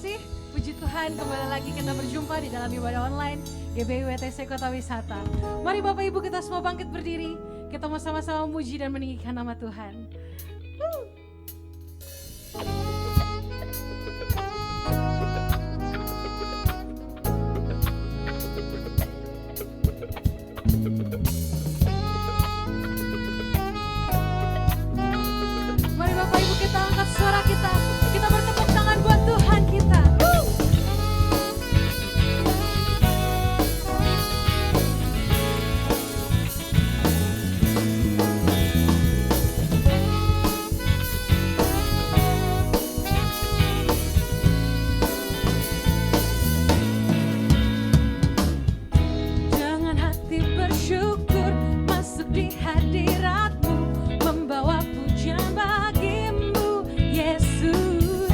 kasih, puji Tuhan kembali lagi kita berjumpa di dalam ibadah online GBI WTC Kota Wisata. Mari Bapak Ibu kita semua bangkit berdiri, kita mau sama-sama memuji dan meninggikan nama Tuhan. Mari Bapak Ibu kita angkat suara kita bertepuk tangan buat Tuhan kita. Dengan hati bersyukur masuk di hadirat-Mu, membawa pujian bagimu Yesus.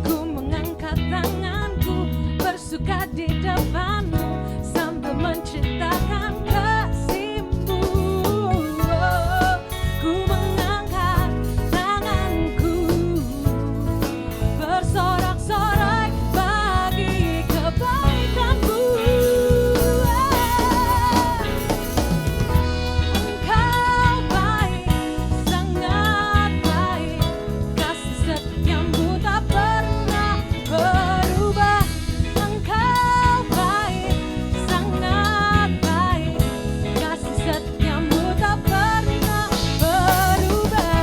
Ku mengangkat tanganku bersuka di depan-Mu sambil menceritakan kasih-Mu. Ku mengangkat tanganku bersorak-sorai bagi kebaikan-Mu. Engkau baik, sangat baik, kasih setiamu tak pernah berubah. Engkau baik, sangat baik, kasih setiamu tak pernah berubah.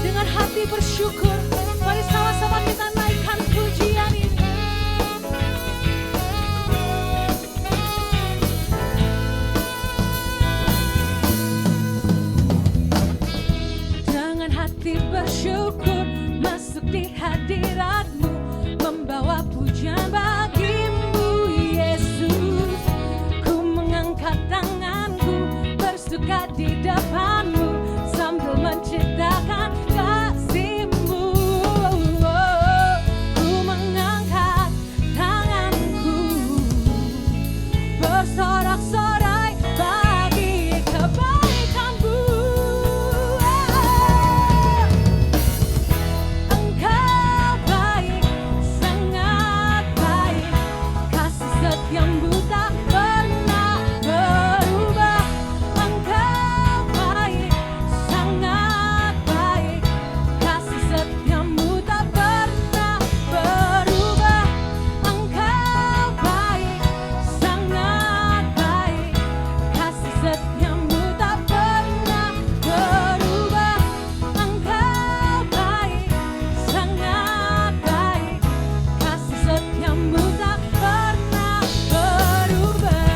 Dengan hati bersyukur, mari sama-sama kita naikkan pujian ini. Dengan hati bersyukur masuk di hadirat-Mu, membawa pujian bagimu Yesus. Ku mengangkat tanganku bersuka di depan-Mu sambil menceritakan kasih-Mu. Ku mengangkat tanganku bersorak-sorai bagi kebaikan-Mu. Engkau baik, sangat baik, kasih setiamu tak pernah berubah. Engkau baik, sangat baik, kasih setiamu tak pernah berubah. Engkau baik, sangat baik, kasih setiamu tak pernah berubah. Engkau baik, sangat baik, kasih setiamu tak pernah berubah.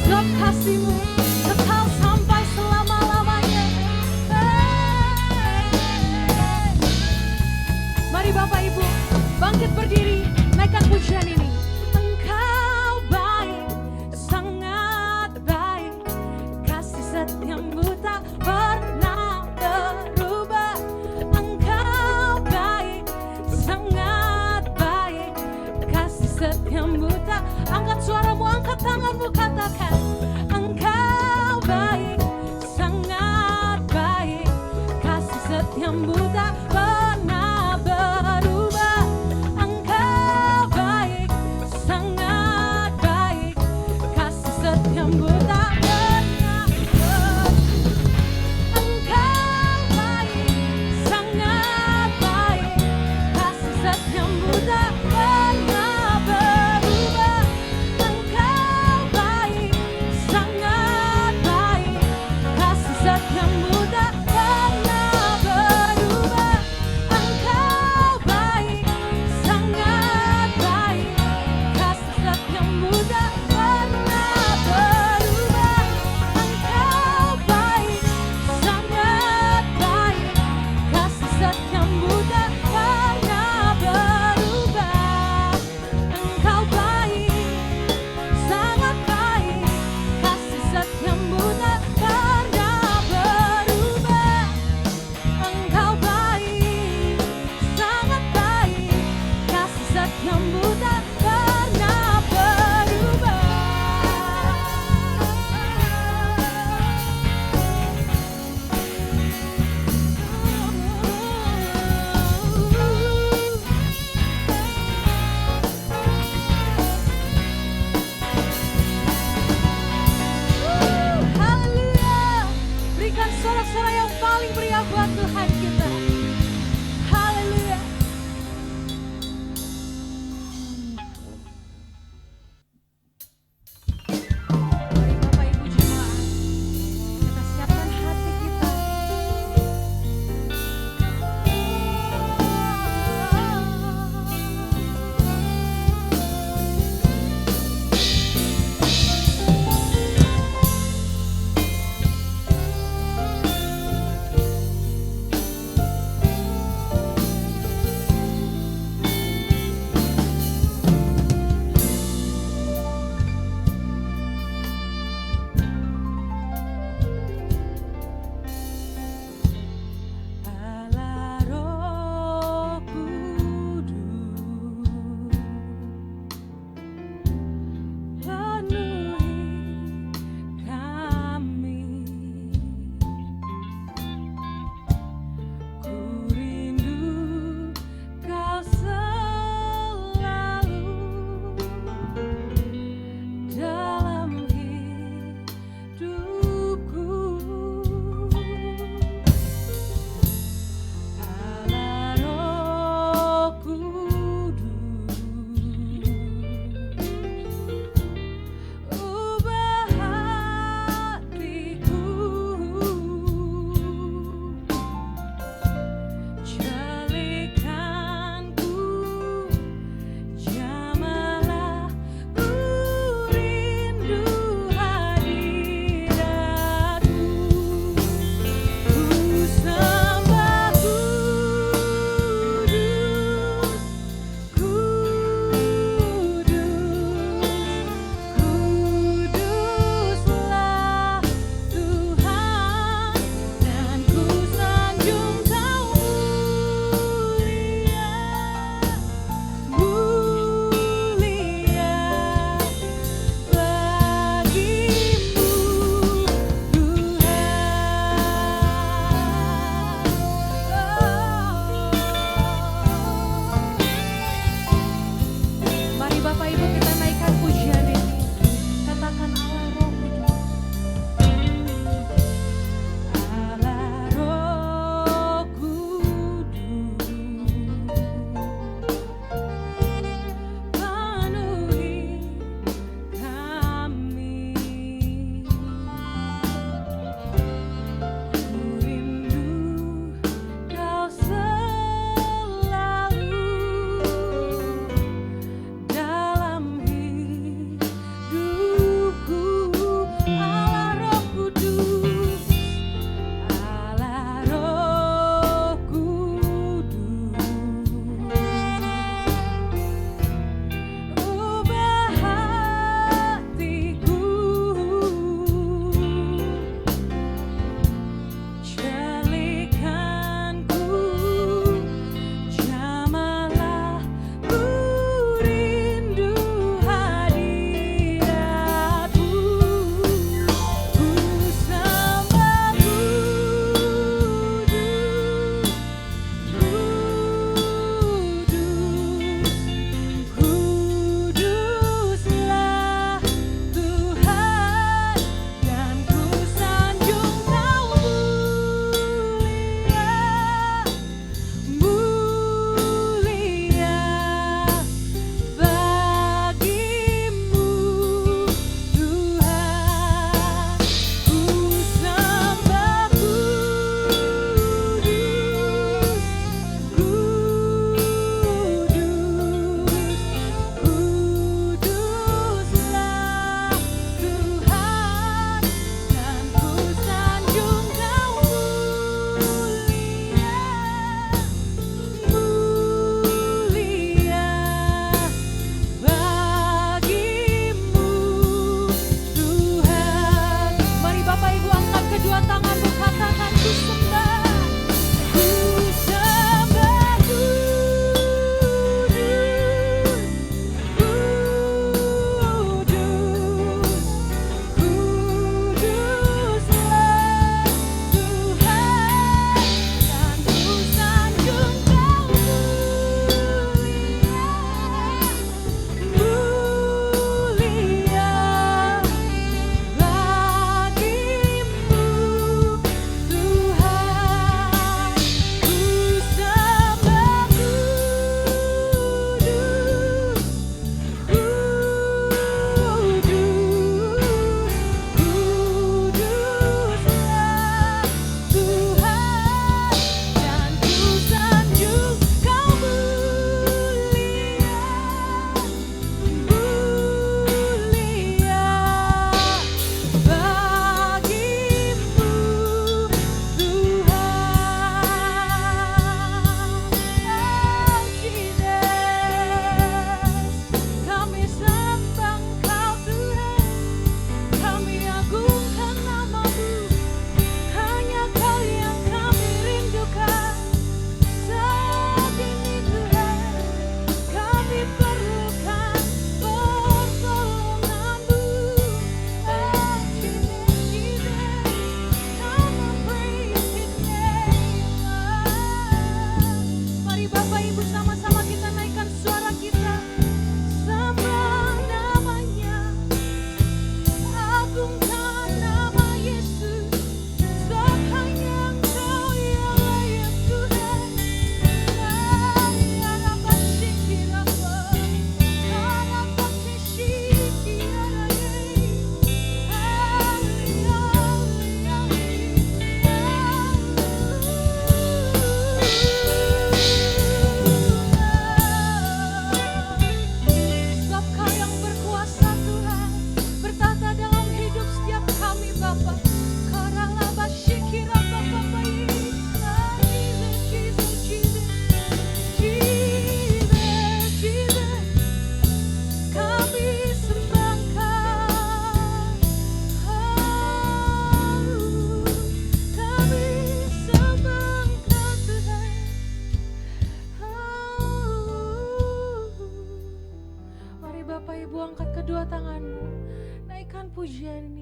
Sebab kasih-Mu kekal sampai selama-lamanya. Mari Bapak Ibu bangkit berdiri, naikkan pujian ini. Engkau baik, sangat baik, kasih setiamu tak pernah berubah. Engkau baik, sangat baik, kasih setiamu tak. Angkat suaramu, angkat tanganmu, katakan. Engkau baik, sangat baik, kasih setiamu tak pernah berubah. Engkau baik, sangat baik, kasih setiamu tak pernah berubah. Engkau baik, sangat baik, kasih setiamu tak pernah berubah. Engkau baik, sangat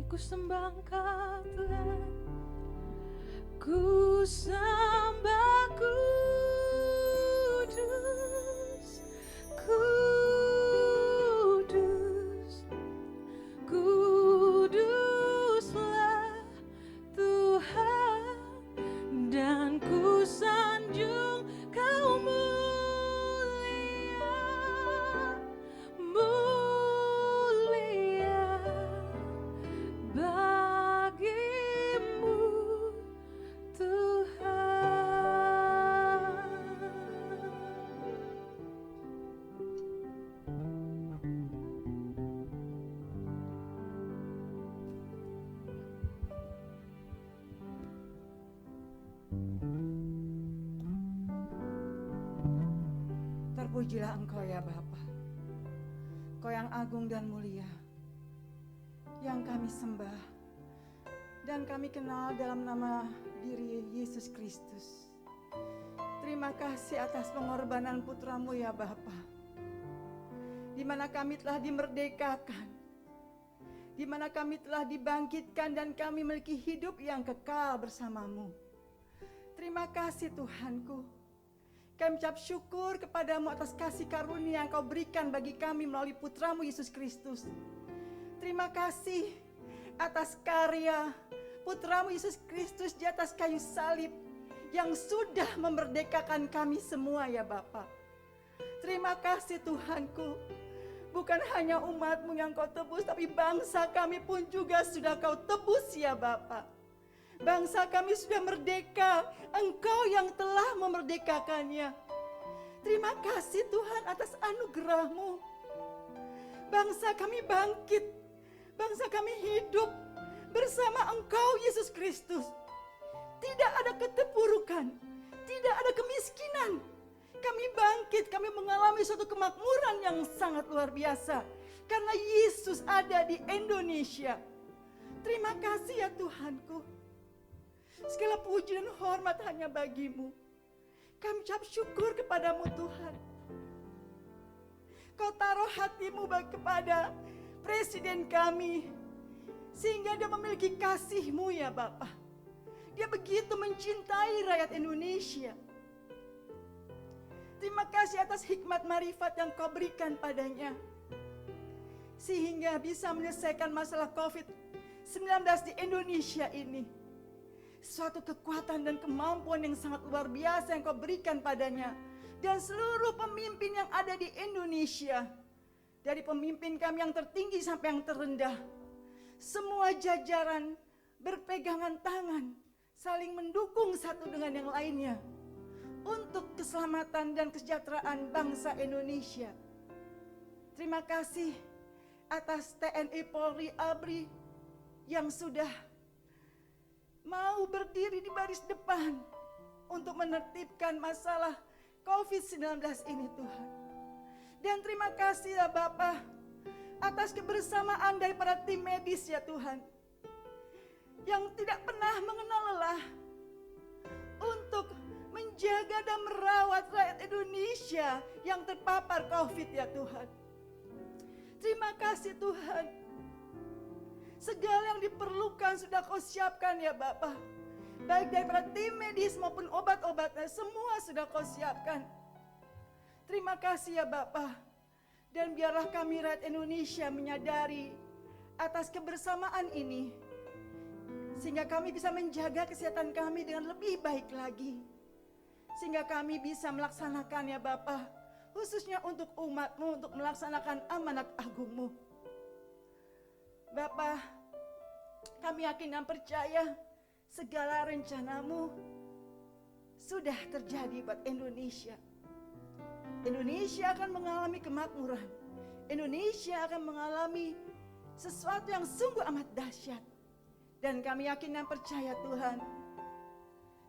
ku sembah Engkau Tuhan, ku sembah kudus, kudus, kuduslah Tuhan, dan ku sanjung Kau mulia, mulia bagimu Tuhan. Terpujilah Engkau ya Bapa, Engkau yang agung dan mulia, yang kami sembah dan kami kenal dalam nama diri Yesus Kristus. Terima kasih atas pengorbanan putramu ya Bapa, di mana kami telah dimerdekakan, di mana kami telah dibangkitkan dan kami memiliki hidup yang kekal bersamamu. Terima kasih Tuhanku. Kami ucap syukur kepadamu atas kasih karunia yang kau berikan bagi kami melalui putramu Yesus Kristus. Terima kasih atas karya putramu Yesus Kristus di atas kayu salib yang sudah memerdekakan kami semua ya Bapa. Terima kasih Tuhanku. Bukan hanya umatmu yang kau tebus, tapi bangsa kami pun juga sudah kau tebus ya Bapa. Bangsa kami sudah merdeka, Engkau yang telah memerdekakannya. Terima kasih Tuhan atas anugerah-Mu. Bangsa kami bangkit, bangsa kami hidup bersama Engkau Yesus Kristus. Tidak ada keterpurukan, tidak ada kemiskinan. Kami bangkit, kami mengalami suatu kemakmuran yang sangat luar biasa karena Yesus ada di Indonesia. Terima kasih ya Tuhanku. Segala puji dan hormat hanya bagi-Mu. Kami ucap syukur kepadamu Tuhan. Kau taruh hati-Mu kepada presiden kami, sehingga dia memiliki kasih-Mu ya Bapa. Dia begitu mencintai rakyat Indonesia. Terima kasih atas hikmat marifat yang kau berikan padanya, sehingga bisa menyelesaikan masalah COVID-19 di Indonesia ini. Suatu kekuatan dan kemampuan yang sangat luar biasa yang kau berikan padanya. Dan seluruh pemimpin yang ada di Indonesia, dari pemimpin kami yang tertinggi sampai yang terendah, semua jajaran berpegangan tangan, saling mendukung satu dengan yang lainnya untuk keselamatan dan kesejahteraan bangsa Indonesia. Terima kasih atas TNI, Polri, ABRI yang sudah mau berdiri di baris depan untuk menertibkan masalah COVID-19 ini Tuhan. Dan terima kasih ya Bapa atas kebersamaan daripada tim medis ya Tuhan, yang tidak pernah mengenal lelah untuk menjaga dan merawat rakyat Indonesia yang terpapar COVID ya Tuhan. Terima kasih Tuhan. Segala yang diperlukan sudah kau siapkan ya Bapa. Baik daripada tim medis maupun obat-obatnya, semua sudah kau siapkan. Terima kasih ya Bapa. Dan biarlah kami rakyat Indonesia menyadari atas kebersamaan ini, sehingga kami bisa menjaga kesehatan kami dengan lebih baik lagi. Sehingga kami bisa melaksanakan ya Bapa, khususnya untuk umat-Mu, untuk melaksanakan amanat agung-Mu. Bapa, kami yakin dan percaya segala rencana-Mu sudah terjadi buat Indonesia. Indonesia akan mengalami kemakmuran. Indonesia akan mengalami sesuatu yang sungguh amat dahsyat. Dan kami yakin dan percaya Tuhan,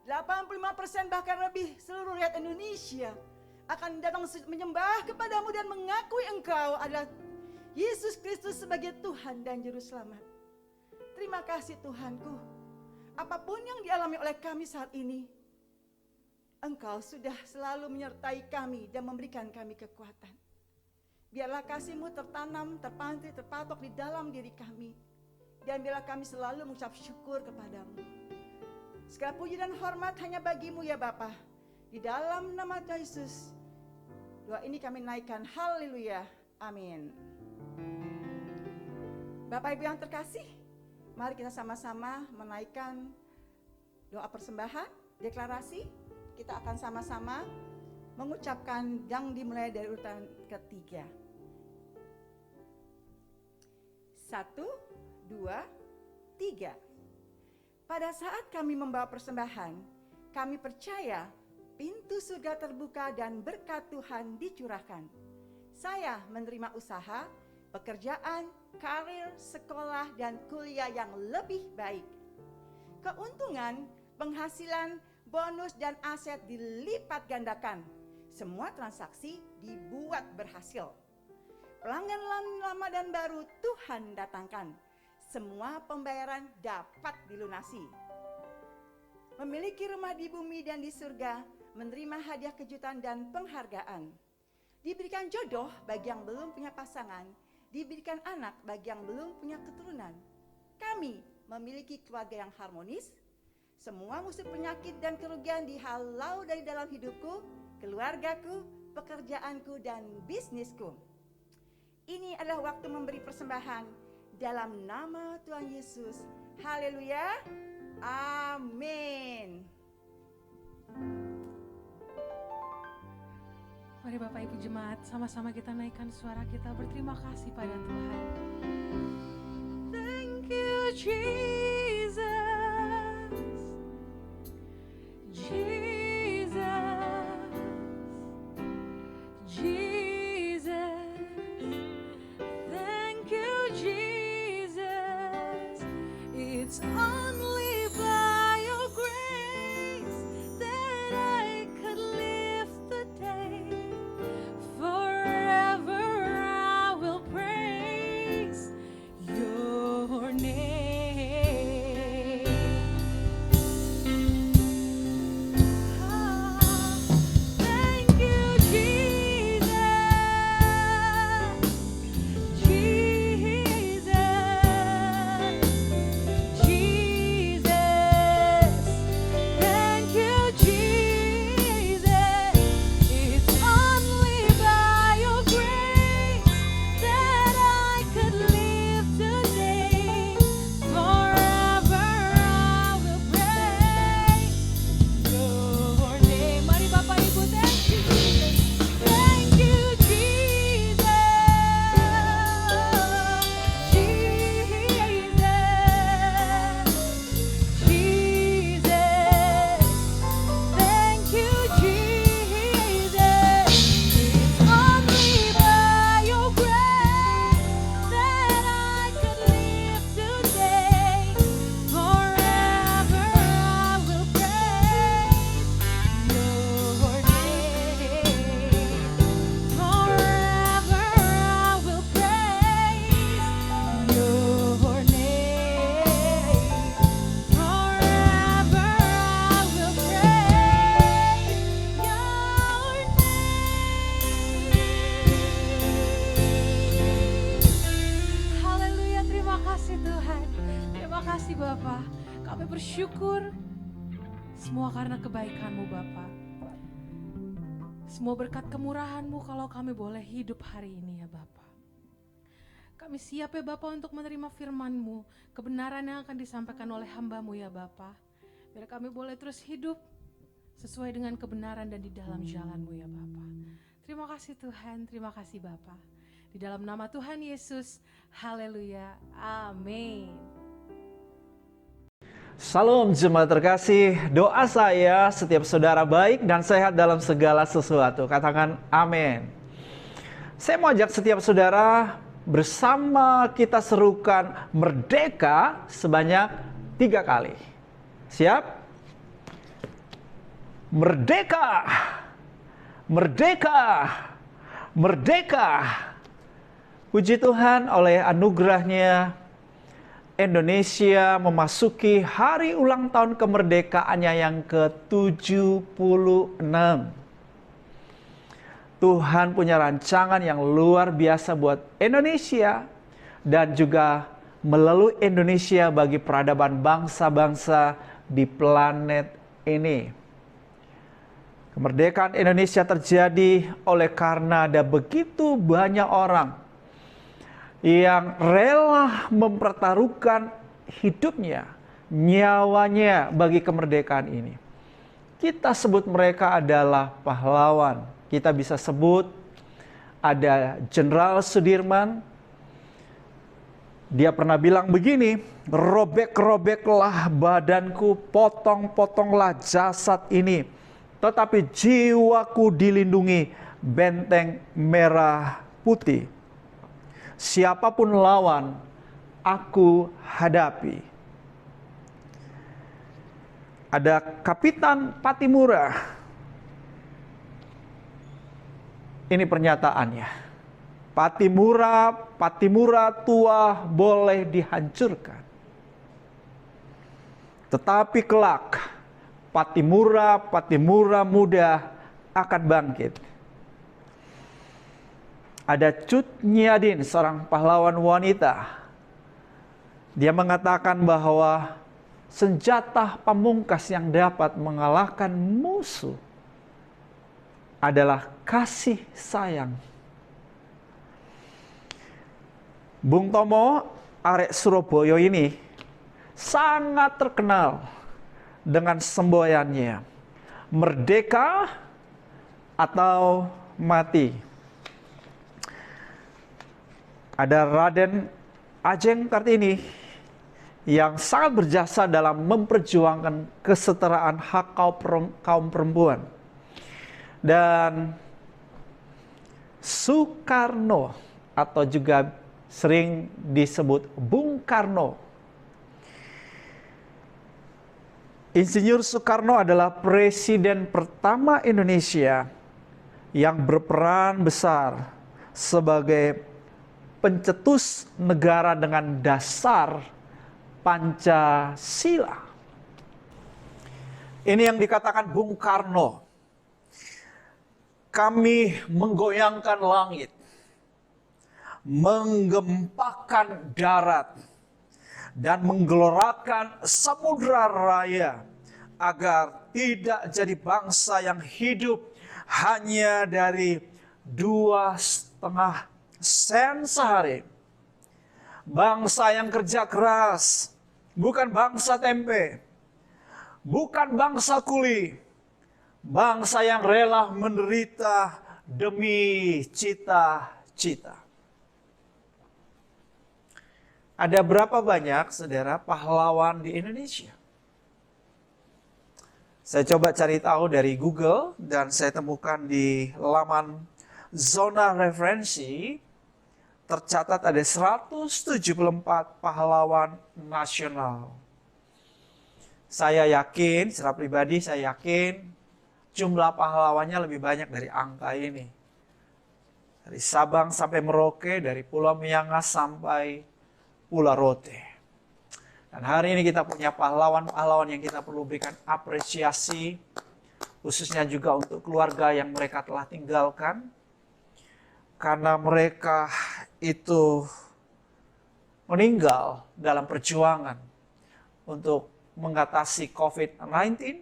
85% bahkan lebih seluruh rakyat Indonesia akan datang menyembah kepadamu dan mengakui Engkau adalah Yesus Kristus sebagai Tuhan dan Juru Selamat. Terima kasih Tuhanku. Apapun yang dialami oleh kami saat ini, Engkau sudah selalu menyertai kami dan memberikan kami kekuatan. Biarlah kasih-Mu tertanam, terpantri, terpatok di dalam diri kami. dan biarlah kami selalu mengucap syukur kepadamu. Segala puji dan hormat hanya bagimu ya Bapa. Di dalam nama Tuhan Yesus, doa ini kami naikkan. Haleluya. Amin. Bapak Ibu yang terkasih, mari kita sama-sama menaikkan doa persembahan, deklarasi. Kita akan sama-sama mengucapkan yang dimulai dari urutan ketiga. 1, 2, 3. Pada saat kami membawa persembahan, kami percaya pintu surga terbuka dan berkat Tuhan dicurahkan. Saya menerima usaha, pekerjaan, karir, sekolah, dan kuliah yang lebih baik. Keuntungan, penghasilan, bonus, dan aset dilipat gandakan. Semua transaksi dibuat berhasil. Pelanggan lama dan baru Tuhan datangkan. Semua pembayaran dapat dilunasi. Memiliki rumah di bumi dan di surga, menerima hadiah kejutan dan penghargaan. Diberikan jodoh bagi yang belum punya pasangan, diberikan anak bagi yang belum punya keturunan. Kami memiliki keluarga yang harmonis. Semua musuh penyakit dan kerugian dihalau dari dalam hidupku, keluargaku, pekerjaanku, dan bisnisku. Ini adalah waktu memberi persembahan dalam nama Tuhan Yesus. Haleluya. Amin. Mari Bapak Ibu Jemaat, sama-sama kita naikkan suara kita berterima kasih pada Tuhan. Thank you Jesus. Jesus. Jesus. Thank you Jesus. It's only by your grace that I could live the day. Forever I will praise your name. Thank you, Jesus. Jesus. Jesus. Thank you, Jesus. It's only by your grace that I could live today. Forever I will praise your name. Mari Bapak Ibu, thank you Jesus. Thank you Jesus. Jesus. Jesus. Thank you Jesus. It's only by your grace that I could live today. Forever I will praise your name. Forever I will praise your name. Forever I will praise your name. Haleluya, terima kasih Tuhan. Terima kasih Bapa. Kami bersyukur semua karena kebaikan-Mu Bapa. Semua berkat kemurahan-Mu kalau kami boleh hidup hari ini ya Bapa. Kami siap ya Bapa untuk menerima firman-Mu, kebenaran yang akan disampaikan oleh hamba-Mu ya Bapa. Biar kami boleh terus hidup sesuai dengan kebenaran dan di dalam jalan-Mu ya Bapa. Terima kasih Tuhan, terima kasih Bapa. Di dalam nama Tuhan Yesus, haleluya, amin. Salam jemaat terkasih, doa saya setiap saudara baik dan sehat dalam segala sesuatu. Katakan amin. Saya mau ajak setiap saudara bersama kita serukan merdeka sebanyak 3 kali. Siap? Merdeka! Merdeka! Merdeka! Puji Tuhan, oleh anugerahnya Indonesia memasuki hari ulang tahun kemerdekaannya yang ke-76. Tuhan punya rancangan yang luar biasa buat Indonesia dan juga melalui Indonesia bagi peradaban bangsa-bangsa di planet ini. Kemerdekaan Indonesia terjadi oleh karena ada begitu banyak orang yang rela mempertaruhkan hidupnya, nyawanya bagi kemerdekaan ini. Kita sebut mereka adalah pahlawan. Kita bisa sebut ada Jenderal Sudirman. Dia pernah bilang begini, robek-robeklah badanku, potong-potonglah jasad ini, tetapi jiwaku dilindungi benteng merah putih. Siapapun lawan, aku hadapi. Ada Kapitan Patimura. Ini pernyataannya. Patimura tua boleh dihancurkan. Tetapi kelak Patimura muda akan bangkit. Ada Cut Nyiadin, seorang pahlawan wanita. Dia mengatakan bahwa senjata pamungkas yang dapat mengalahkan musuh adalah kasih sayang. Bung Tomo arek Surabaya ini sangat terkenal dengan semboyannya, merdeka atau mati. Ada Raden Ajeng Kartini yang sangat berjasa dalam memperjuangkan kesetaraan hak kaum perempuan. Dan Soekarno atau juga sering disebut Bung Karno. Insinyur Soekarno adalah presiden pertama Indonesia yang berperan besar sebagai pencetus negara dengan dasar Pancasila. Ini yang dikatakan Bung Karno. Kami menggoyangkan langit, menggempakan darat, dan menggelorakan samudra raya agar tidak jadi bangsa yang hidup hanya dari 2,5 sen sehari. Bangsa yang kerja keras, bukan bangsa tempe, bukan bangsa kuli, bangsa yang rela menderita demi cita-cita. Ada berapa banyak, saudara, pahlawan di Indonesia? Saya coba cari tahu dari Google dan saya temukan di laman Zona Referensi tercatat ada 174 pahlawan nasional. Saya yakin, secara pribadi saya yakin jumlah pahlawannya lebih banyak dari angka ini. Dari Sabang sampai Merauke, dari Pulau Miangas sampai Pulau Rote. Dan hari ini kita punya pahlawan-pahlawan yang kita perlu berikan apresiasi, khususnya juga untuk keluarga yang mereka telah tinggalkan. Karena mereka itu meninggal dalam perjuangan untuk mengatasi COVID-19,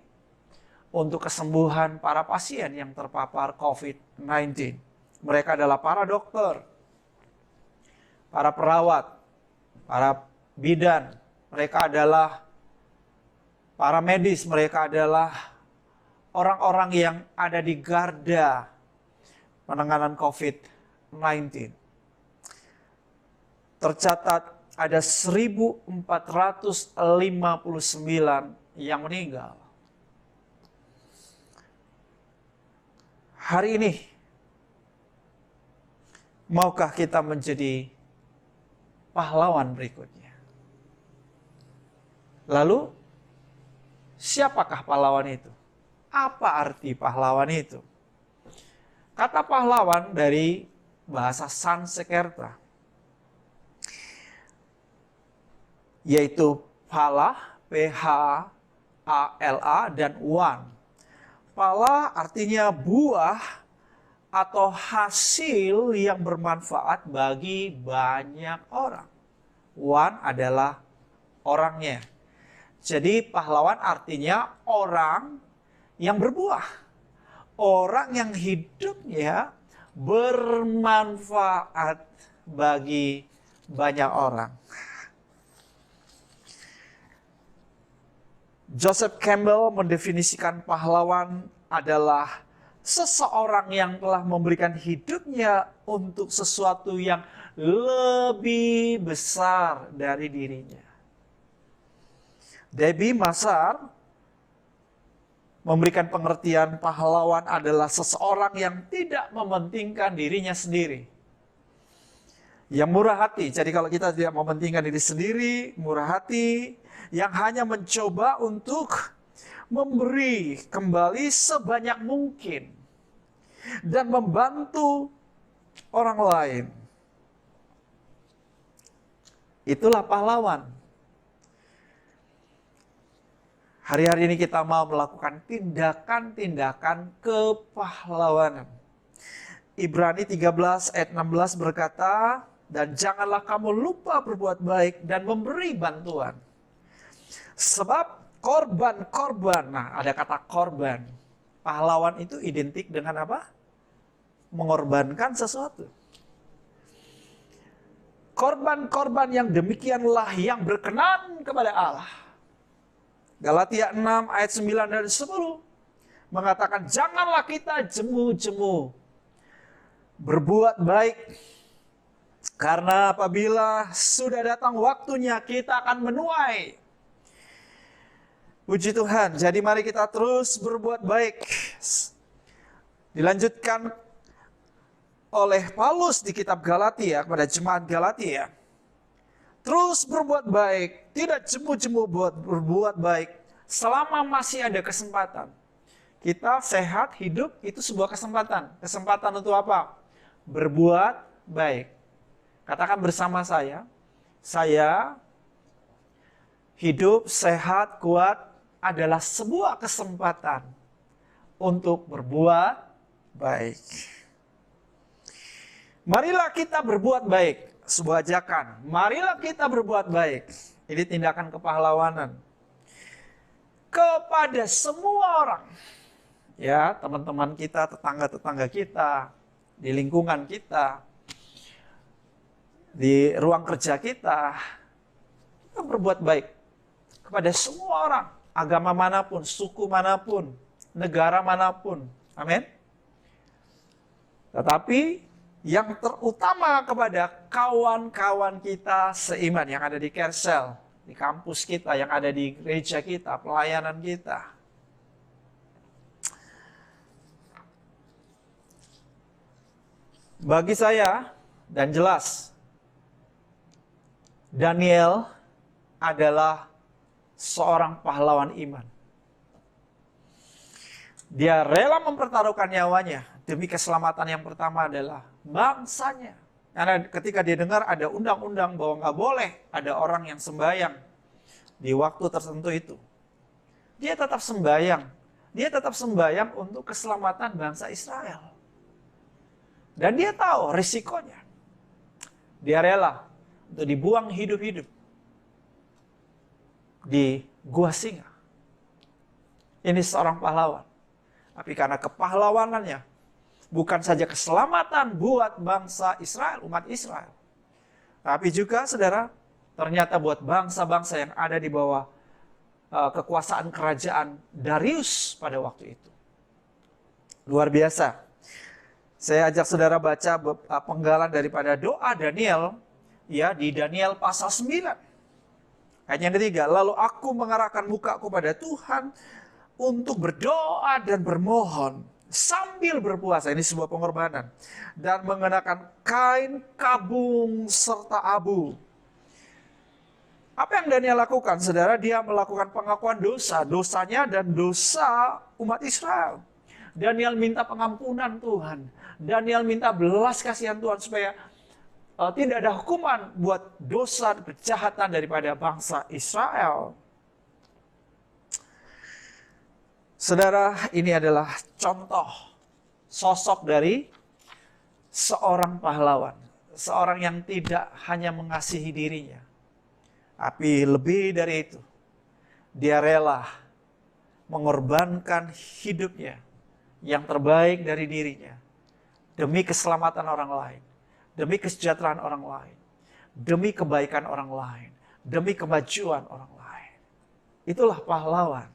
untuk kesembuhan para pasien yang terpapar COVID-19. Mereka adalah para dokter, para perawat, para bidan, mereka adalah para medis, mereka adalah orang-orang yang ada di garda penanganan COVID-19. Tercatat ada 1.459 yang meninggal. Hari ini, maukah kita menjadi pahlawan berikutnya? Lalu, siapakah pahlawan itu? Apa arti pahlawan itu? Kata pahlawan dari bahasa Sanskerta, yaitu phala, P-H-A-L-A, dan wan. Phala artinya buah atau hasil yang bermanfaat bagi banyak orang. wan adalah orangnya. Jadi pahlawan artinya orang yang berbuah. Orang yang hidupnya bermanfaat bagi banyak orang. Joseph Campbell mendefinisikan pahlawan adalah seseorang yang telah memberikan hidupnya untuk sesuatu yang lebih besar dari dirinya. Debbie Mazar memberikan pengertian pahlawan adalah seseorang yang tidak mementingkan dirinya sendiri. Yang murah hati. Jadi kalau kita tidak mementingkan diri sendiri, murah hati, yang hanya mencoba untuk memberi kembali sebanyak mungkin dan membantu orang lain. Itulah pahlawan. Hari-hari ini kita mau melakukan tindakan-tindakan kepahlawanan. Ibrani 13 ayat 16 berkata, dan janganlah kamu lupa berbuat baik dan memberi bantuan. Sebab korban-korban, nah ada kata korban. Pahlawan itu identik dengan apa? Mengorbankan sesuatu. Korban-korban yang demikianlah yang berkenan kepada Allah. Galatia 6 ayat 9 dan 10 mengatakan janganlah kita jemu-jemu berbuat baik, karena apabila sudah datang waktunya kita akan menuai. Puji Tuhan, jadi mari kita terus berbuat baik. Dilanjutkan oleh Paulus di kitab Galatia kepada jemaat Galatia. Terus berbuat baik, tidak jemu-jemu berbuat baik selama masih ada kesempatan. Kita sehat, hidup itu sebuah kesempatan. Kesempatan untuk apa? Berbuat baik. Katakan bersama saya hidup, sehat, kuat adalah sebuah kesempatan untuk berbuat baik. Marilah kita berbuat baik. Sebuah ajakan, marilah kita berbuat baik. Ini tindakan kepahlawanan kepada semua orang. Ya, teman-teman kita, tetangga-tetangga kita, di lingkungan kita, di ruang kerja kita. Kita berbuat baik kepada semua orang, agama manapun, suku manapun, negara manapun. Amin. Tetapi yang terutama kepada kawan-kawan kita seiman yang ada di Kersel, di kampus kita, yang ada di gereja kita, pelayanan kita. Bagi saya, dan jelas, Daniel adalah seorang pahlawan iman. Dia rela mempertaruhkan nyawanya demi keselamatan yang pertama adalah bangsanya. Karena ketika dia dengar ada undang-undang bahwa nggak boleh ada orang yang sembahyang di waktu tertentu itu, dia tetap sembahyang. Dia tetap sembahyang untuk keselamatan bangsa Israel. Dan dia tahu risikonya. Dia rela untuk dibuang hidup-hidup di gua singa. Ini seorang pahlawan. Tapi karena kepahlawanannya, bukan saja keselamatan buat bangsa Israel, umat Israel. Tapi juga, saudara, ternyata buat bangsa-bangsa yang ada di bawah kekuasaan kerajaan Darius pada waktu itu. Luar biasa. Saya ajak saudara baca penggalan daripada doa Daniel, ya, di Daniel pasal 9. Ayat yang ketiga, lalu aku mengarahkan mukaku pada Tuhan untuk berdoa dan bermohon sambil berpuasa, ini sebuah pengorbanan, dan mengenakan kain kabung serta abu. Apa yang Daniel lakukan, saudara? Dia melakukan pengakuan dosa, dosanya dan dosa umat Israel. Daniel minta pengampunan Tuhan. Daniel minta belas kasihan Tuhan supaya tidak ada hukuman buat dosa kejahatan daripada bangsa Israel. Saudara, ini adalah contoh sosok dari seorang pahlawan. Seorang yang tidak hanya mengasihi dirinya, Tapi lebih dari itu, dia rela mengorbankan hidupnya yang terbaik dari dirinya demi keselamatan orang lain, demi kesejahteraan orang lain, demi kebaikan orang lain, demi kemajuan orang lain. Itulah pahlawan.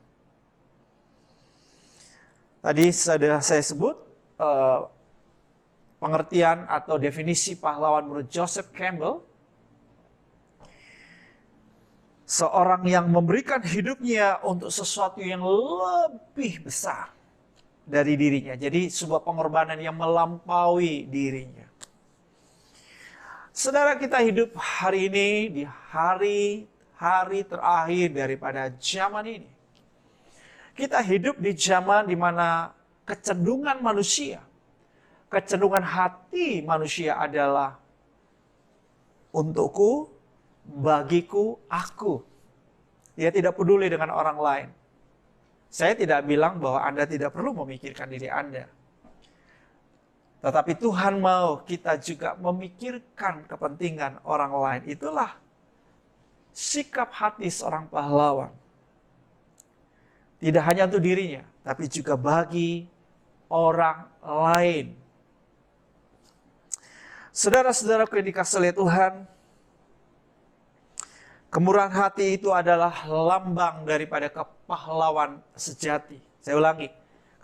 Tadi sudah saya sebut pengertian atau definisi pahlawan menurut Joseph Campbell. Seorang yang memberikan hidupnya untuk sesuatu yang lebih besar dari dirinya. Jadi sebuah pengorbanan yang melampaui dirinya. Saudara, kita hidup hari ini di hari terakhir daripada zaman ini. Kita hidup di zaman di mana kecenderungan manusia, kecenderungan hati manusia adalah untukku, bagiku, aku. Dia tidak peduli dengan orang lain. Saya tidak bilang bahwa Anda tidak perlu memikirkan diri Anda. Tetapi Tuhan mau kita juga memikirkan kepentingan orang lain. Itulah sikap hati seorang pahlawan. Tidak hanya untuk dirinya, tapi juga bagi orang lain. Saudara-saudaraku yang dikasihi oleh Tuhan, kemurahan hati itu adalah lambang daripada kepahlawan sejati. Saya ulangi,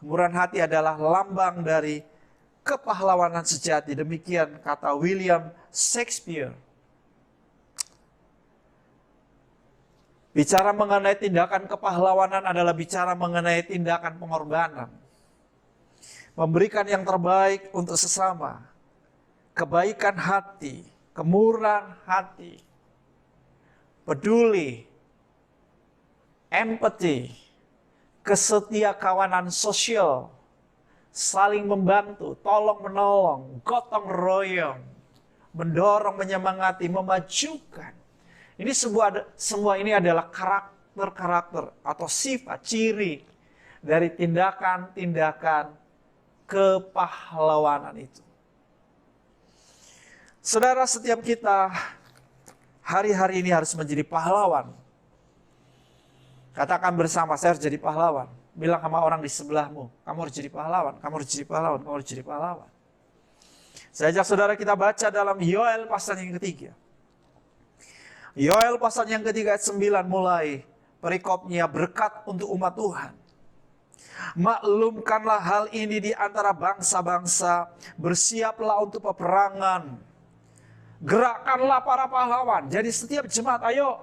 kemurahan hati adalah lambang dari kepahlawanan sejati. Demikian kata William Shakespeare. Bicara mengenai tindakan kepahlawanan adalah bicara mengenai tindakan pengorbanan. Memberikan yang terbaik untuk sesama. Kebaikan hati, kemurahan hati, peduli, empati, kesetiakawanan sosial, saling membantu, tolong menolong, gotong royong, mendorong, menyemangati, memajukan. Ini semua ini adalah karakter-karakter atau sifat, ciri dari tindakan-tindakan kepahlawanan itu. Saudara, setiap kita hari-hari ini harus menjadi pahlawan. Katakan bersama, saya harus jadi pahlawan. Bilang sama orang di sebelahmu, kamu harus jadi pahlawan, kamu harus jadi pahlawan, kamu harus jadi pahlawan. Saya ajak saudara kita baca dalam Yoel pasal yang ketiga. Yoel pasal yang ketiga ayat 9 mulai perikopnya berkat untuk umat Tuhan. Maklumkanlah hal ini di antara bangsa-bangsa, bersiaplah untuk peperangan. Gerakkanlah para pahlawan. Jadi setiap jemaat, ayo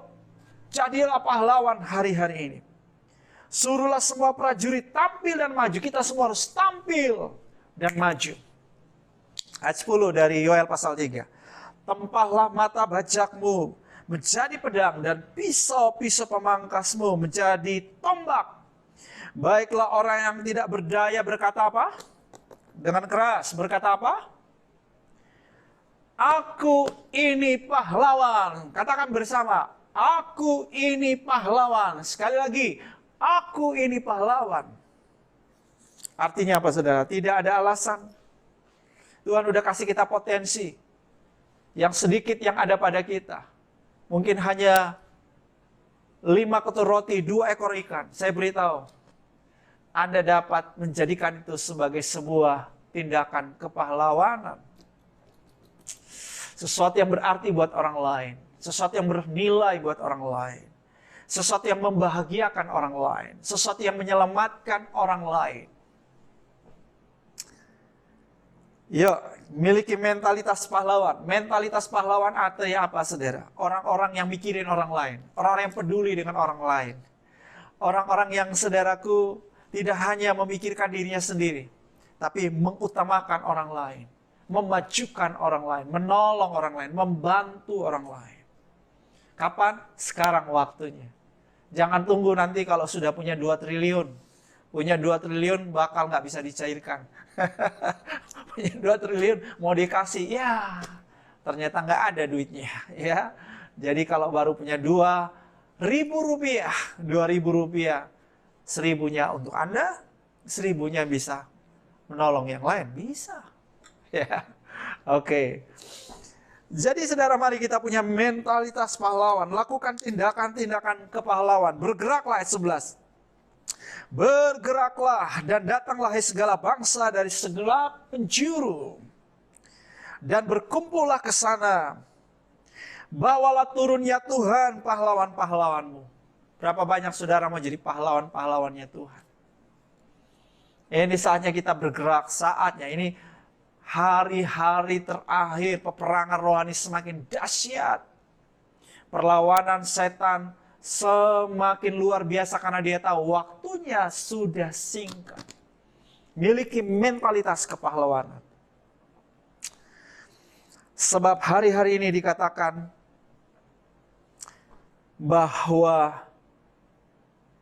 jadilah pahlawan hari-hari ini. Suruhlah semua prajurit tampil dan maju. Kita semua harus tampil dan maju. Ayat 10 dari Yoel pasal 3. Tempahlah mata bajakmu menjadi pedang dan pisau-pisau pemangkasmu menjadi tombak. Baiklah orang yang tidak berdaya berkata apa? Dengan keras berkata apa? Aku ini pahlawan. Katakan bersama, aku ini pahlawan. Sekali lagi, aku ini pahlawan. Artinya apa saudara? Tidak ada alasan. Tuhan udah kasih kita potensi. Yang sedikit yang ada pada kita. Mungkin hanya 5 ketul roti, 2 ekor ikan. Saya beritahu, Anda dapat menjadikan itu sebagai sebuah tindakan kepahlawanan. Sesuatu yang berarti buat orang lain. Sesuatu yang bernilai buat orang lain. Sesuatu yang membahagiakan orang lain. Sesuatu yang menyelamatkan orang lain. Yuk, miliki mentalitas pahlawan. Mentalitas pahlawan artinya apa, saudara? Orang-orang yang mikirin orang lain. Orang-orang yang peduli dengan orang lain. Orang-orang yang, saudaraku, tidak hanya memikirkan dirinya sendiri, tapi mengutamakan orang lain. Memajukan orang lain, menolong orang lain, membantu orang lain. Kapan? Sekarang waktunya. Jangan tunggu nanti kalau sudah punya 2 triliun. Punya 2 triliun bakal nggak bisa dicairkan. Punya 2 triliun mau dikasih, ya ternyata nggak ada duitnya. Ya, jadi kalau baru punya 2.000 rupiah, 2.000 rupiah, 1.000-nya untuk Anda, 1.000-nya bisa menolong yang lain, bisa. Ya, oke. Jadi saudara, mari kita punya mentalitas pahlawan. Lakukan tindakan-tindakan kepahlawan. Bergeraklah ayat 11. Bergeraklah dan datanglah hai segala bangsa dari segala penjuru. Dan berkumpullah ke sana. Bawalah turunnya Tuhan pahlawan-pahlawanmu. Berapa banyak saudara mau jadi pahlawan-pahlawannya Tuhan? Ini saatnya kita bergerak, saatnya ini hari-hari terakhir peperangan rohani semakin dahsyat. Perlawanan setan semakin luar biasa karena dia tahu waktunya sudah singkat. Miliki mentalitas kepahlawanan. Sebab hari-hari ini dikatakan bahwa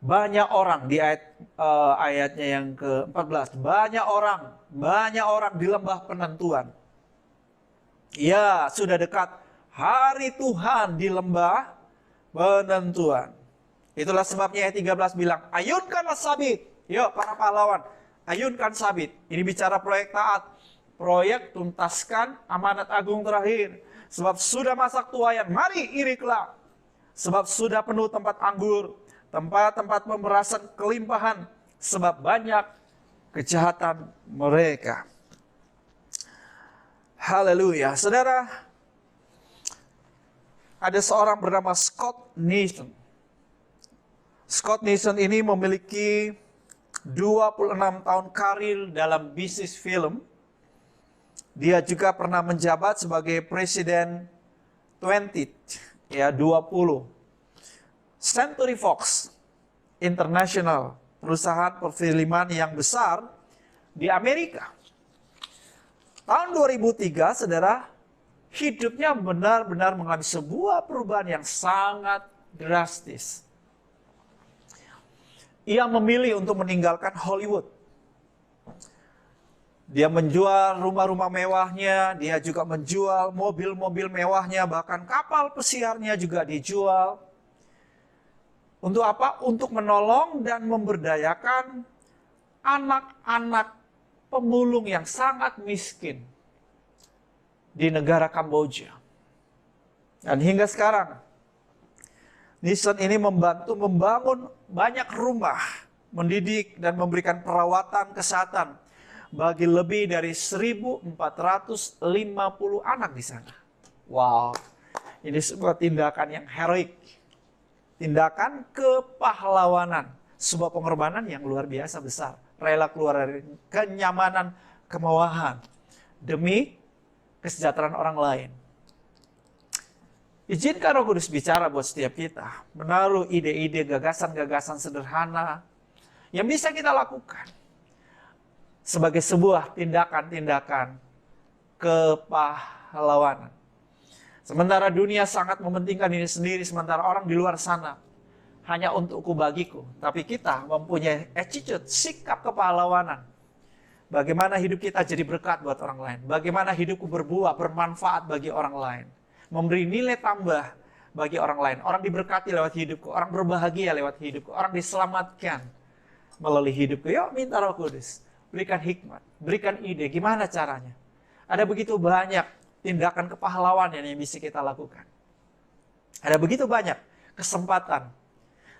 banyak orang di ayatnya yang ke-14. Banyak orang di lembah penentuan. Ya, sudah dekat hari Tuhan di lembah penentuan. Itulah sebabnya ayat 13 bilang, ayunkanlah sabit. Yuk para pahlawan, ayunkan sabit. Ini bicara proyek taat. Proyek tuntaskan amanat agung terakhir. Sebab sudah masak tuayan, mari iriklah. Sebab sudah penuh tempat anggur, tempat-tempat pemerasan kelimpahan, sebab banyak kejahatan mereka. Haleluya. Saudara, ada seorang bernama Scott Neeson. Scott Neeson ini memiliki 26 tahun karir dalam bisnis film. Dia juga pernah menjabat sebagai presiden 20 Century Fox International, perusahaan perfilman yang besar di Amerika. Tahun 2003, saudara, hidupnya benar-benar mengalami sebuah perubahan yang sangat drastis. Ia memilih untuk meninggalkan Hollywood. Dia menjual rumah-rumah mewahnya, dia juga menjual mobil-mobil mewahnya, bahkan kapal pesiarnya juga dijual. Untuk apa? Untuk menolong dan memberdayakan anak-anak pemulung yang sangat miskin di negara Kamboja. Dan hingga sekarang, Neeson ini membantu membangun banyak rumah, mendidik dan memberikan perawatan kesehatan bagi lebih dari 1.450 anak di sana. Wow, ini sebuah tindakan yang heroik. Tindakan kepahlawanan. Sebuah pengorbanan yang luar biasa besar. Rela keluar dari kenyamanan, kemewahan. Demi kesejahteraan orang lain. Izinkan Roh Kudus bicara buat setiap kita. Menaruh ide-ide, gagasan-gagasan sederhana yang bisa kita lakukan sebagai sebuah tindakan-tindakan kepahlawanan. Sementara dunia sangat mementingkan ini sendiri, sementara orang di luar sana hanya untukku bagiku. Tapi kita mempunyai attitude, sikap kepahlawanan. Bagaimana hidup kita jadi berkat buat orang lain. Bagaimana hidupku berbuah, bermanfaat bagi orang lain. Memberi nilai tambah bagi orang lain. Orang diberkati lewat hidupku, orang berbahagia lewat hidupku, orang diselamatkan melalui hidupku. Yuk minta Roh Kudus. Berikan hikmat, berikan ide, gimana caranya. Ada begitu banyak tindakan kepahlawanan yang bisa kita lakukan. Ada begitu banyak kesempatan.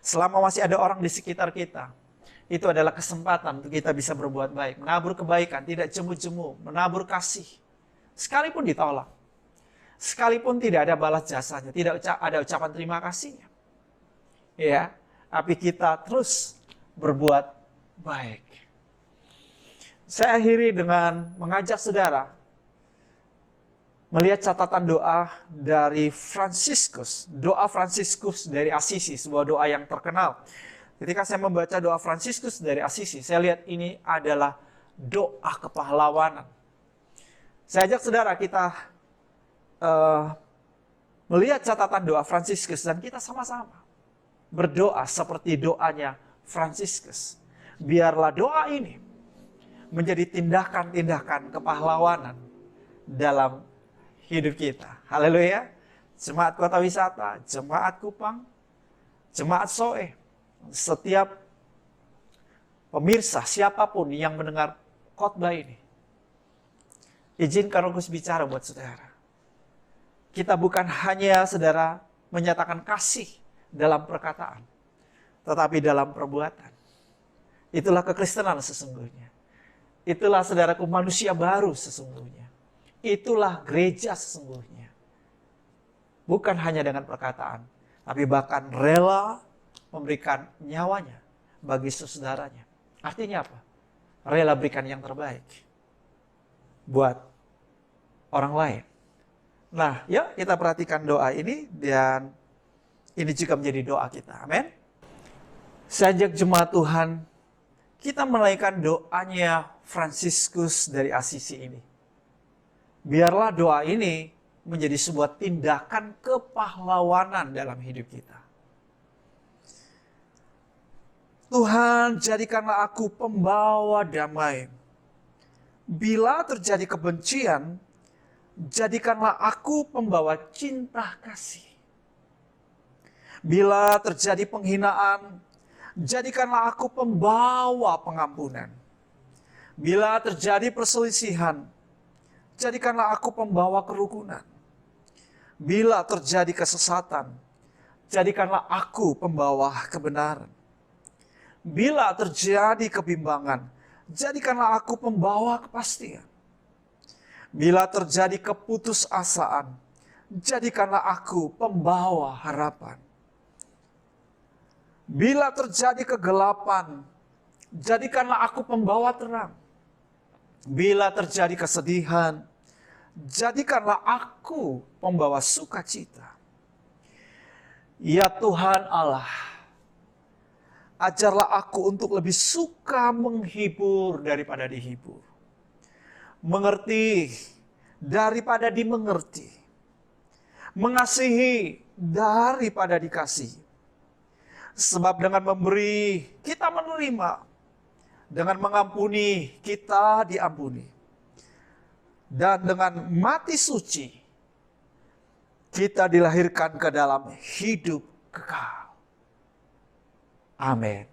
Selama masih ada orang di sekitar kita, itu adalah kesempatan untuk kita bisa berbuat baik. Menabur kebaikan, tidak jemu-jemu, menabur kasih. Sekalipun ditolak. Sekalipun tidak ada balas jasanya, tidak ada ucapan terima kasihnya. Ya, tapi kita terus berbuat baik. Saya akhiri dengan mengajak saudara melihat catatan doa dari Fransiskus. Doa Fransiskus dari Assisi, sebuah doa yang terkenal. Ketika saya membaca doa Fransiskus dari Assisi, saya lihat ini adalah doa kepahlawanan. Saya ajak saudara kita melihat catatan doa Fransiskus dan kita sama-sama berdoa seperti doanya Fransiskus. Biarlah doa ini menjadi tindakan-tindakan kepahlawanan dalam hidup kita. Haleluya. Jemaat Kota Wisata, Jemaat Kupang, Jemaat Soe, setiap pemirsa, siapapun yang mendengar khotbah ini, izinkan Roh Kudus bicara buat saudara. kita bukan hanya saudara menyatakan kasih dalam perkataan, tetapi dalam perbuatan. Itulah kekristenan sesungguhnya. Itulah saudaraku manusia baru sesungguhnya. Itulah gereja sesungguhnya. Bukan hanya dengan perkataan, tapi bahkan rela memberikan nyawanya bagi saudaranya. Artinya apa? Rela berikan yang terbaik buat orang lain. Nah, ya kita perhatikan doa ini dan ini juga menjadi doa kita. Amin. Sejak jemaat Tuhan, kita menaikkan doanya Fransiskus dari Asisi ini. Biarlah doa ini menjadi sebuah tindakan kepahlawanan dalam hidup kita. Tuhan, jadikanlah aku pembawa damai. Bila terjadi kebencian, jadikanlah aku pembawa cinta kasih. Bila terjadi penghinaan, jadikanlah aku pembawa pengampunan. Bila terjadi perselisihan, jadikanlah aku pembawa kerukunan. Bila terjadi kesesatan, jadikanlah aku pembawa kebenaran. Bila terjadi kebimbangan, jadikanlah aku pembawa kepastian. Bila terjadi keputusasaan, jadikanlah aku pembawa harapan. Bila terjadi kegelapan, jadikanlah aku pembawa terang. Bila terjadi kesedihan, jadikanlah aku pembawa sukacita. Ya Tuhan Allah, ajarlah aku untuk lebih suka menghibur daripada dihibur. Mengerti daripada dimengerti. Mengasihi daripada dikasihi. Sebab dengan memberi, kita menerima. Dengan mengampuni, kita diampuni. Dan dengan mati suci, kita dilahirkan ke dalam hidup kekal. Amin.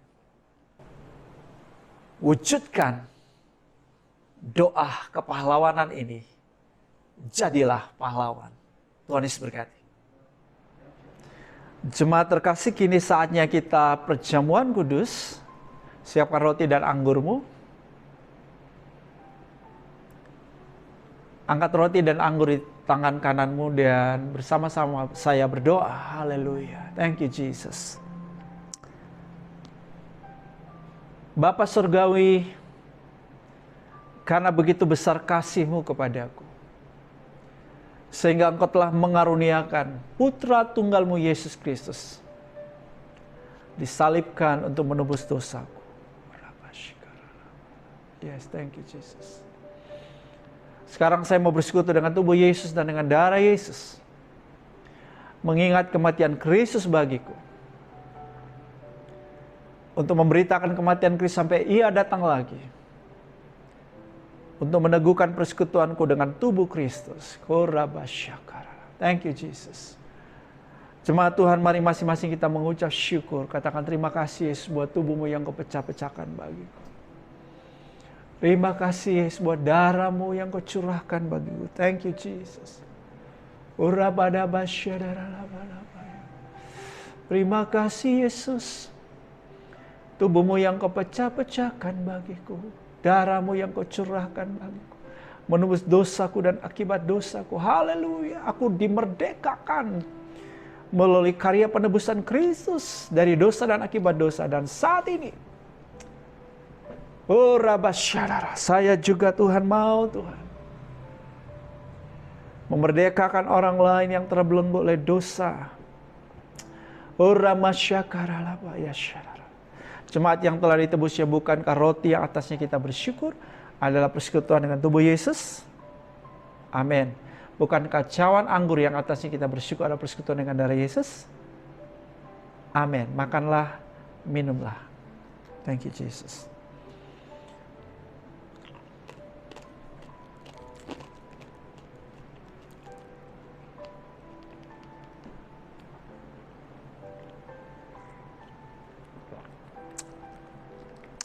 Wujudkan doa kepahlawanan ini. Jadilah pahlawan. Tuhan Yesus berkati. Jemaat terkasih, kini saatnya kita perjamuan kudus. Siapkan roti dan anggurmu. Angkat roti dan anggur di tangan kananmu dan bersama-sama saya berdoa. Haleluya. Thank you Jesus. Bapa Surgawi, karena begitu besar kasih-Mu kepadaku, sehingga Engkau telah mengaruniakan Putra Tunggal-Mu Yesus Kristus, disalibkan untuk menebus dosaku. Yes, thank you Jesus. Sekarang saya mau bersekutu dengan tubuh Yesus dan dengan darah Yesus, mengingat kematian Kristus bagiku, untuk memberitakan kematian Kristus sampai Ia datang lagi, untuk meneguhkan persekutuanku dengan tubuh Kristus. Thank you Jesus. Jemaat Tuhan, mari masing-masing kita mengucap syukur. Katakan terima kasih Yesus buat tubuh-Mu yang Kau pecah-pecahkan bagiku. Terima kasih Yesus buat darah-Mu yang Kau curahkan bagiku. Thank you Jesus. Terima kasih Yesus. Tubuh-Mu yang Kau pecah-pecahkan bagiku. Darah-Mu yang Kau curahkan bagiku. Menebus dosaku dan akibat dosaku. Haleluya. Aku dimerdekakan melalui karya penebusan Kristus dari dosa dan akibat dosa. Dan saat ini, oh Rabasyadara, saya juga Tuhan mau Tuhan memerdekakan orang lain yang terbelenggu oleh dosa. Oh Ramasyakaralabayashadara. Jemaat yang telah ditebusnya, bukankah roti yang atasnya kita bersyukur adalah persekutuan dengan tubuh Yesus? Amin. Bukankah cawan anggur yang atasnya kita bersyukur adalah persekutuan dengan darah Yesus? Amin. Makanlah, minumlah. Thank you Jesus.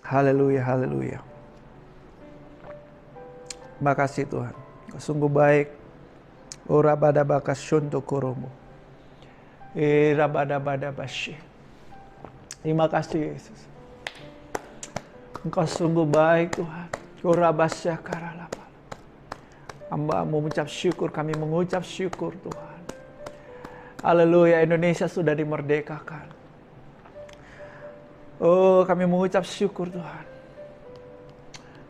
Haleluya, haleluya. Terima kasih Tuhan. Kau sungguh baik. Ora bada bakas shunto kurumu. Era bada bada bashi. Terima kasih Yesus. Engkau sungguh baik Tuhan. Ora basya karalapa. Hamba-Mu mengucap syukur, kami mengucap syukur Tuhan. Haleluya, Indonesia sudah dimerdekakan. Oh, kami mengucap syukur Tuhan.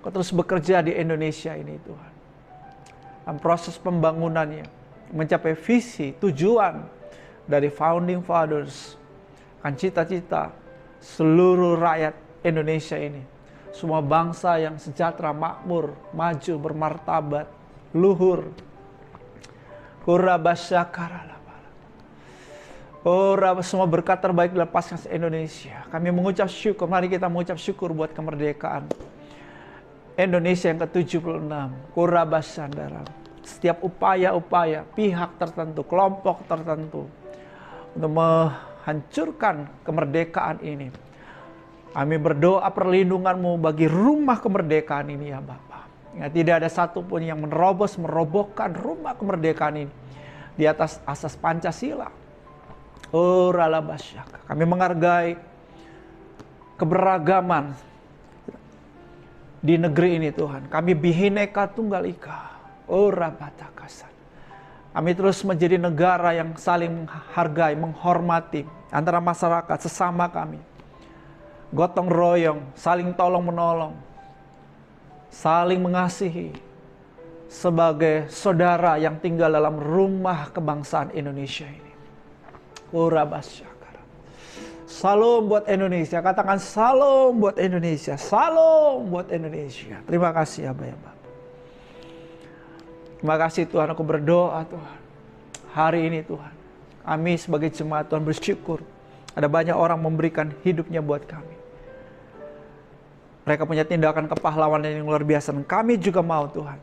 Kau terus bekerja di Indonesia ini Tuhan. Dalam proses pembangunannya, mencapai visi, tujuan dari founding fathers, kan cita-cita seluruh rakyat Indonesia ini. Semua bangsa yang sejahtera, makmur, maju, bermartabat, luhur. Oh, semua berkat terbaik dilepaskan ke Indonesia. Kami mengucap syukur, mari kita mengucap syukur buat kemerdekaan Indonesia yang ke-76. Setiap upaya-upaya pihak tertentu, kelompok tertentu untuk menghancurkan kemerdekaan ini. Kami berdoa perlindungan-Mu bagi rumah kemerdekaan ini ya Bapa. Ya, tidak ada satupun yang merobohkan rumah kemerdekaan ini di atas asas Pancasila. Oh, ralabasyaka. Kami menghargai keberagaman di negeri ini Tuhan. Kami Bhinneka Tunggal Ika. Oh, rabatakasan. Kami terus menjadi negara yang saling menghargai, menghormati antara masyarakat sesama kami. Gotong royong, saling tolong menolong, saling mengasihi sebagai saudara yang tinggal dalam rumah kebangsaan Indonesia ini. Oh, rabasyaka. Salam buat Indonesia. Katakan salam buat Indonesia. Salam buat Indonesia. Terima kasih Abah ya Bapak. Terima kasih Tuhan, aku berdoa Tuhan. Hari ini Tuhan, kami sebagai jemaat Tuhan bersyukur. Ada banyak orang memberikan hidupnya buat kami. Mereka punya tindakan kepahlawanan yang luar biasa. Dan kami juga mau Tuhan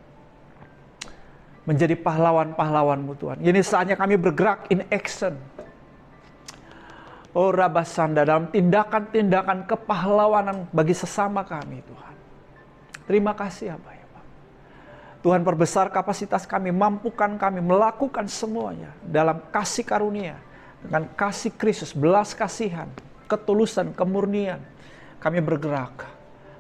menjadi pahlawan-pahlawan-Mu Tuhan. Ini saatnya kami bergerak in action. Oh, Rabasanda, dalam tindakan-tindakan kepahlawanan bagi sesama kami Tuhan. Terima kasih Abah ya Bapak. Tuhan perbesar kapasitas kami, mampukan kami melakukan semuanya dalam kasih karunia. Dengan kasih Kristus, belas kasihan, ketulusan, kemurnian. Kami bergerak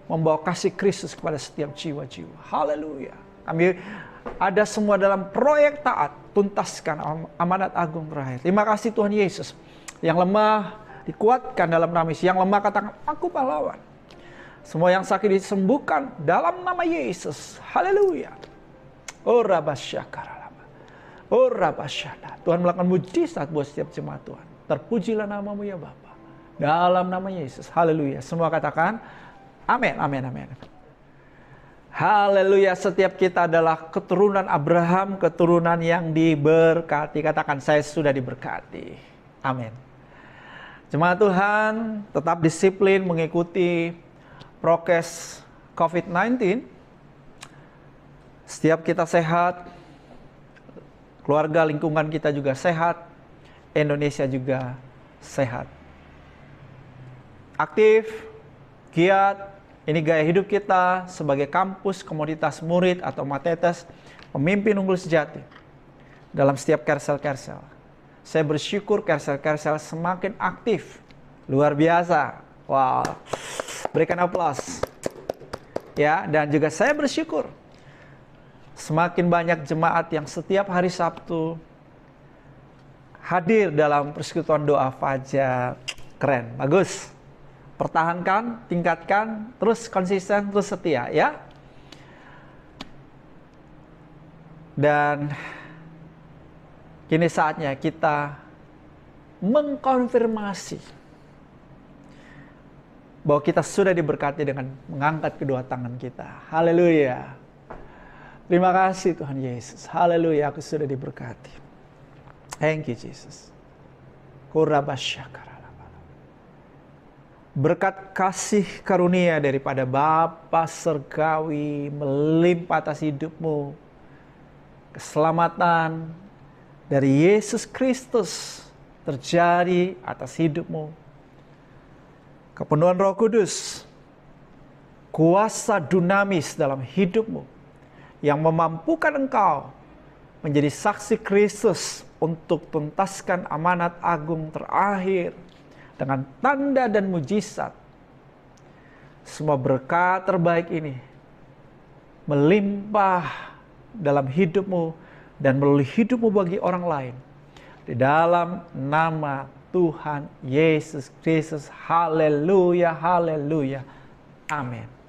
membawa kasih Kristus kepada setiap jiwa-jiwa. Haleluya. Kami ada semua dalam proyek taat, tuntaskan amanat agung terakhir. Terima kasih Tuhan Yesus. Yang lemah dikuatkan dalam nama Yesus. Yang lemah katakan, aku pahlawan. Semua yang sakit disembuhkan dalam nama Yesus. Haleluya. Oh rabasyakaralama. Oh rabasyana. Tuhan melakukan mujizat buat setiap jemaat Tuhan. Terpujilah namamu ya Bapa. Dalam nama Yesus. Haleluya. Semua katakan, amin, amin, amin. Haleluya. Setiap kita adalah keturunan Abraham, keturunan yang diberkati. Katakan, saya sudah diberkati. Amin. Jemaat Tuhan, tetap disiplin mengikuti prokes COVID-19. Setiap kita sehat, keluarga lingkungan kita juga sehat, Indonesia juga sehat. Aktif, giat, ini gaya hidup kita sebagai kampus, komunitas murid atau matetes, pemimpin unggul sejati dalam setiap kersel-kersel. Saya bersyukur kersel-kersel semakin aktif. Luar biasa. Wow. Berikan aplaus. Ya, dan juga saya bersyukur semakin banyak jemaat yang setiap hari Sabtu hadir dalam persekutuan doa fajar. Keren, bagus. Pertahankan, tingkatkan, terus konsisten, terus setia ya. Dan kini saatnya kita mengkonfirmasi bahwa kita sudah diberkati dengan mengangkat kedua tangan kita. Haleluya. Terima kasih Tuhan Yesus. Haleluya, aku sudah diberkati. Thank you Jesus. Berkat kasih karunia daripada Bapa Surgawi melimpah atas hidupmu. Keselamatan dari Yesus Kristus terjadi atas hidupmu. Kepenuhan Roh Kudus, kuasa dunamis dalam hidupmu yang memampukan engkau menjadi saksi Kristus untuk tuntaskan amanat agung terakhir dengan tanda dan mujizat. Semua berkat terbaik ini melimpah dalam hidupmu dan melalui hidupmu bagi orang lain. Di dalam nama Tuhan Yesus Kristus. Haleluya, haleluya. Amin.